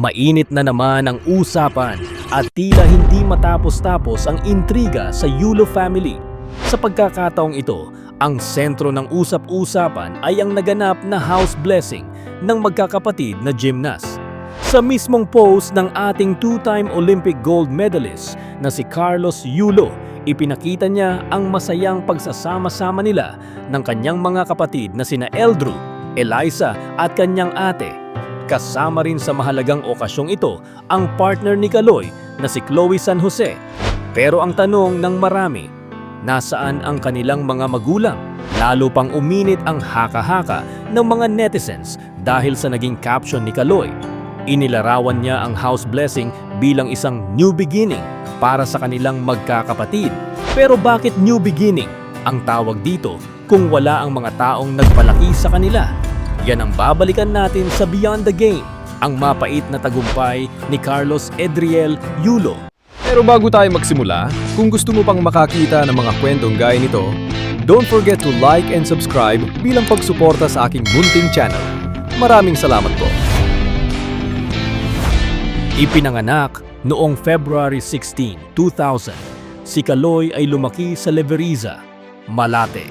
Mainit na naman ang usapan at tila hindi matapos-tapos ang intriga sa Yulo family. Sa pagkakataong ito, ang sentro ng usap-usapan ay ang naganap na house blessing ng magkakapatid na gymnast. Sa mismong post ng ating two-time Olympic gold medalist na si Carlos Yulo, ipinakita niya ang masayang pagsasama-sama nila ng kanyang mga kapatid na sina Eldrew, Eliza at kanyang ate. Kasama rin sa mahalagang okasyong ito ang partner ni Kaloy na si Chloe San Jose. Pero ang tanong ng marami, nasaan ang kanilang mga magulang? Lalo pang uminit ang haka-haka ng mga netizens dahil sa naging caption ni Kaloy. Inilarawan niya ang house blessing bilang isang new beginning para sa kanilang magkakapatid. Pero bakit new beginning ang tawag dito kung wala ang mga taong nagpalaki sa kanila? Yan ang babalikan natin sa Beyond the Game, ang mapait na tagumpay ni Carlos Edriel Yulo. Pero bago tayo magsimula, kung gusto mo pang makakita ng mga kwentong gaya nito, don't forget to like and subscribe bilang pagsuporta sa aking munting channel. Maraming salamat po. Ipinanganak noong February 16, 2000, si Kaloy ay lumaki sa Leveriza, Malate.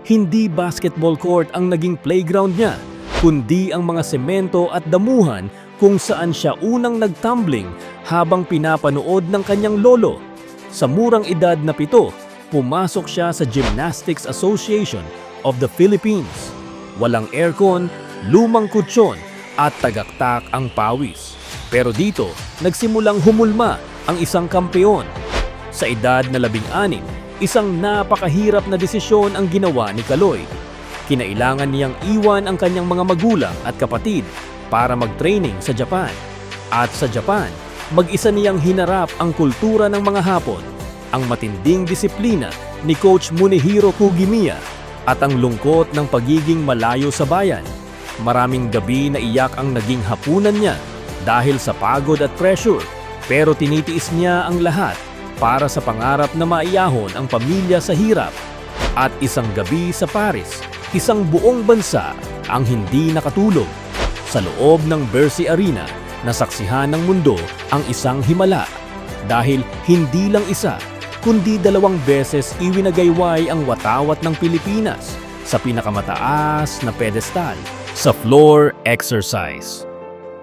Hindi basketball court ang naging playground niya, kundi ang mga semento at damuhan kung saan siya unang nagtumbling habang pinapanood ng kanyang lolo. Sa murang edad na 7, pumasok siya sa Gymnastics Association of the Philippines. Walang aircon, lumang kutsyon at tagaktak ang pawis. Pero dito, nagsimulang humulma ang isang kampeon. Sa edad na 16, isang napakahirap na desisyon ang ginawa ni Kaloy. Kinailangan niyang iwan ang kanyang mga magulang at kapatid para mag-training sa Japan. At sa Japan, mag-isa niyang hinarap ang kultura ng mga Hapon, ang matinding disiplina ni Coach Munehiro Kugimiya at ang lungkot ng pagiging malayo sa bayan. Maraming gabi na iyak ang naging hapunan niya dahil sa pagod at pressure, pero tinitiis niya ang lahat para sa pangarap na maiyahon ang pamilya sa hirap. At isang gabi sa Paris, isang buong bansa ang hindi nakatulog. Sa loob ng Bercy Arena, nasaksihan ng mundo ang isang himala. Dahil hindi lang isa, kundi 2 beses iwinagayway ang watawat ng Pilipinas sa pinakamataas na pedestal, sa floor exercise.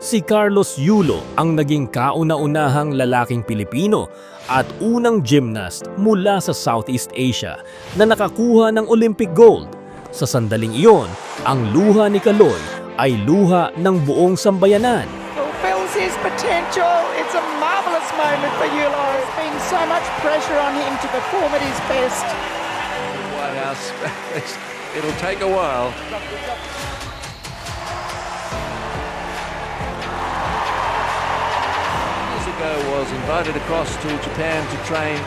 Si Carlos Yulo ang naging kauna-unahang lalaking Pilipino at unang gymnast mula sa Southeast Asia na nakakuha ng Olympic gold. Sa sandaling iyon, ang luha ni Kaloy ay luha ng buong sambayanan. Fulfills his potential. It's a marvelous moment for Yulo. There's been so much pressure on him to perform at his best. White House, it'll take a while. Years ago was invited across to Japan to train.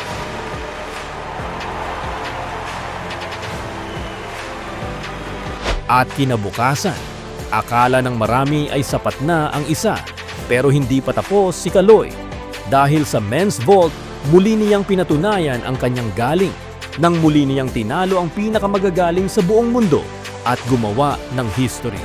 At kinabukasan, akala ng marami ay sapat na ang isa, pero hindi pa tapos si Kaloy. Dahil sa men's vault, muli niyang pinatunayan ang kanyang galing, nang muli niyang tinalo ang pinakamagagaling sa buong mundo at gumawa ng history.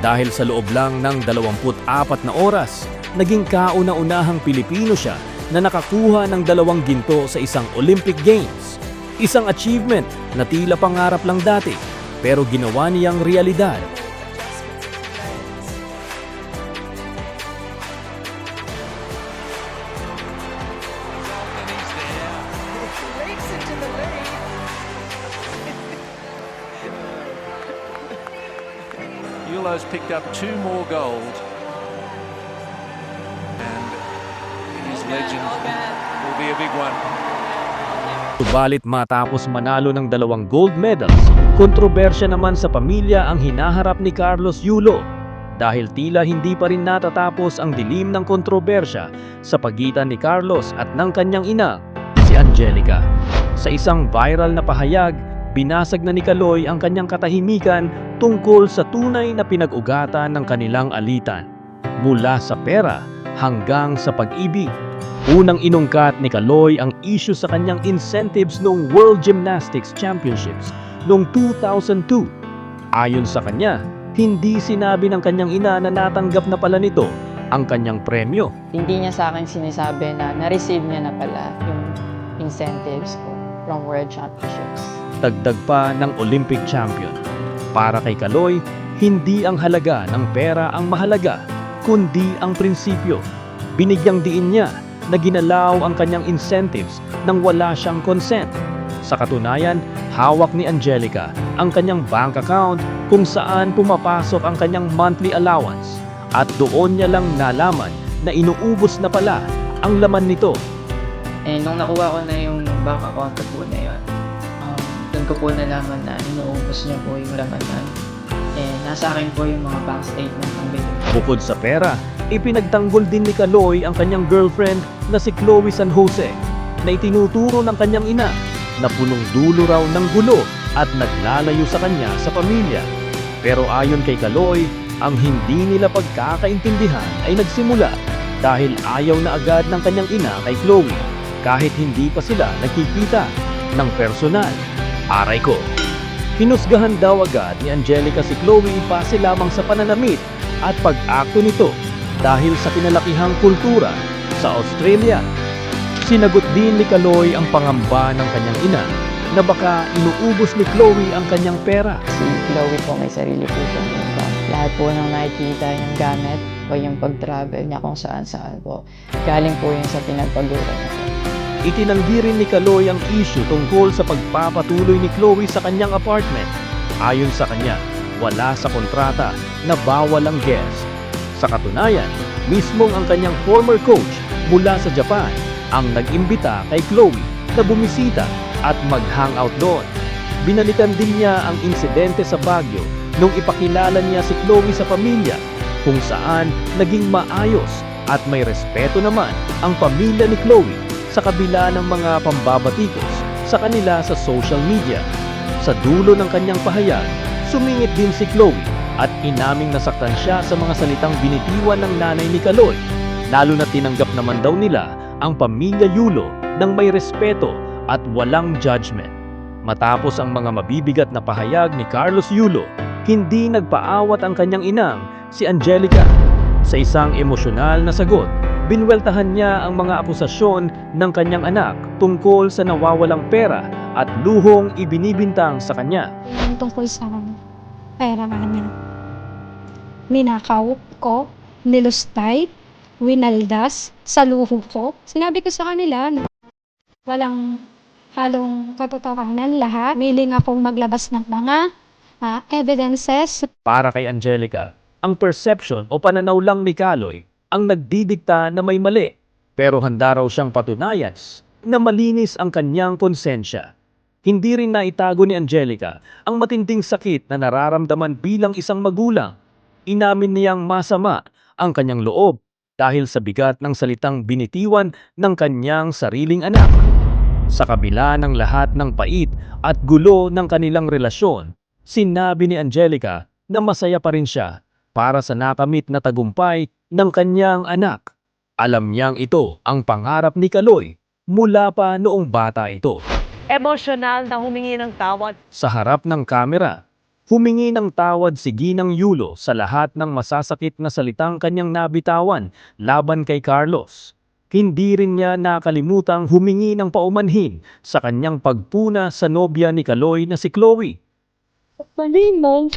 Dahil sa loob lang ng 24 na oras, naging kauna-unahang Pilipino siya na nakakuha ng 2 ginto sa isang Olympic Games. Isang achievement na tila pangarap lang dati, pero ginawa niyang realidad. Leaps into the lead. Yulo's picked up 2 more gold. And his legend will be a big one. Subalit matapos manalo ng 2 gold medals, kontrobersya naman sa pamilya ang hinaharap ni Carlos Yulo dahil tila hindi pa rin natatapos ang dilim ng kontrobersya sa pagitan ni Carlos at ng kanyang ina, si Angelica. Sa isang viral na pahayag, binasag na ni Kaloy ang kanyang katahimikan tungkol sa tunay na pinag-ugatan ng kanilang alitan, mula sa pera hanggang sa pag-ibig. Unang inungkat ni Kaloy ang issue sa kanyang incentives noong World Gymnastics Championships noong 2002. Ayon sa kanya, hindi sinabi ng kanyang ina na natanggap na pala nito ang kanyang premyo. Hindi niya sa akin sinasabi na na-receive niya na pala yung incentives ko from World Championships. Dagdag pa ng Olympic champion. Para kay Kaloy, hindi ang halaga ng pera ang mahalaga, kundi ang prinsipyo. Binigyang diin niya na ginalaw ang kanyang incentives nang wala siyang consent. Sa katunayan, hawak ni Angelica ang kanyang bank account kung saan pumapasok ang kanyang monthly allowance. At doon niya lang nalaman na inuubos na pala ang laman nito. Eh, nung nakuha ko na yung bank account ko po na yun, doon ko po nalaman na inuubos niya po yung laman na. Eh, nasa akin po yung mga bank statement ng binigay. Bukod sa pera, ipinagtanggol din ni Kaloy ang kanyang girlfriend na si Chloe San Jose na itinuturo ng kanyang ina na punong dulo raw ng gulo at naglalayo sa kanya sa pamilya. Pero ayon kay Kaloy, ang hindi nila pagkakaintindihan ay nagsimula dahil ayaw na agad ng kanyang ina kay Chloe kahit hindi pa sila nagkikita ng personal. Aray ko! Hinusgahan daw agad ni Angelica si Chloe base lamang sa pananamit at pag-akto nito dahil sa kinalakihang kultura sa Australia. Sinagot din ni Kaloy ang pangamba ng kanyang ina na baka inuubos ni Chloe ang kanyang pera. Si Chloe po may sarili po siyang income. Lahat po ng nakikita yung gamit o yung pag-travel niya kung saan-saan po. Galing po yun sa pinagpagura niya po. Itinanggi rin ni Kaloy ang issue tungkol sa pagpapatuloy ni Chloe sa kanyang apartment. Ayon sa kanya, wala sa kontrata na bawal ang guest. Sa katunayan, mismong ang kanyang former coach mula sa Japan ang nag-imbita kay Chloe na bumisita at mag-hangout doon. Binalikan din niya ang insidente sa Baguio nung ipakilala niya si Chloe sa pamilya kung saan naging maayos at may respeto naman ang pamilya ni Chloe sa kabila ng mga pambabatikos sa kanila sa social media. Sa dulo ng kanyang pahayag, sumingit din si Chloe at inaming nasaktan siya sa mga salitang binitiwan ng nanay ni Kaloy, lalo na tinanggap naman daw nila ang pamilya Yulo ng may respeto at walang judgment. Matapos ang mga mabibigat na pahayag ni Carlos Yulo, hindi nagpaawat ang kanyang inang, si Angelica. Sa isang emosyonal na sagot, binweltahan niya ang mga akusasyon ng kanyang anak tungkol sa nawawalang pera at luhong ibinibintang sa kanya. Yung tungkol sa pera niya. Ninakaw ko, nilustay, winaldas sa luho ko. Sinabi ko sa kanila na walang halong katotohanan lahat. Miling akong maglabas ng mga evidences. Para kay Angelica, ang perception o pananaw lang ni Kaloy ang nagdidikta na may mali, pero handa raw siyang patunayan na malinis ang kanyang konsensya. Hindi rin naitago ni Angelica ang matinding sakit na nararamdaman bilang isang magulang. Inamin niyang masama ang kanyang loob dahil sa bigat ng salitang binitiwan ng kanyang sariling anak. Sa kabila ng lahat ng pait at gulo ng kanilang relasyon, sinabi ni Angelica na masaya pa rin siya para sa nakamit na tagumpay ng kanyang anak. Alam niyang ito ang pangarap ni Kaloy mula pa noong bata ito. Emosyonal na humingi ng tawad. Sa harap ng kamera, humingi ng tawad si Ginang Yulo sa lahat ng masasakit na salitang kanyang nabitawan laban kay Carlos. Hindi rin niya nakalimutang humingi ng paumanhin sa kanyang pagpuna sa nobya ni Kaloy na si Chloe. Malinaw,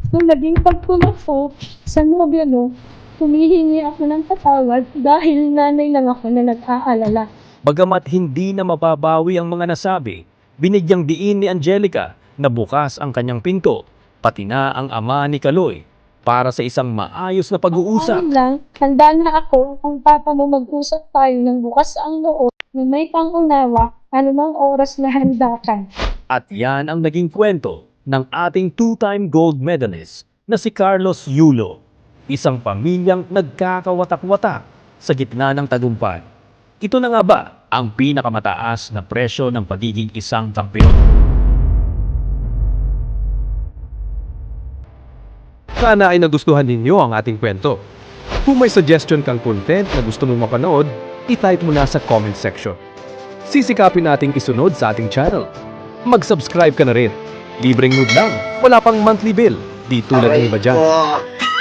nung naging pagpuna ko sa nobya no, humihingi ako ng patawad dahil nanay lang ako na nag-aalala. Bagamat hindi na mababawi ang mga nasabi, binigyang diin ni Angelica na bukas ang kanyang pinto, pati na ang ama ni Kaloy, para sa isang maayos na pag-uusap. Ayun lang, handa na ako kung papa mo mag-usap tayo ng bukas ang loob na may pangunawa anumang oras na handa ka. At yan ang naging kwento ng ating two-time gold medalist na si Carlos Yulo. Isang pamilyang nagkakawatak-watak sa gitna ng tagumpay. Ito na nga ba ang pinakamataas na presyo ng pagiging isang kampeon? Sana ay nagustuhan ninyo ang ating kwento. Kung may suggestion kang content na gusto mong mapanood, i-type mo na sa comment section. Sisikapin nating isunod sa ating channel. Mag-subscribe ka na rin. Libreng nood lang, wala pang monthly bill. Di tulad ng iba dyan.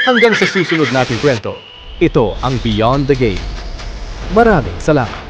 Hanggang sa susunod nating kwento. Ito ang Beyond the Game. Maraming salamat.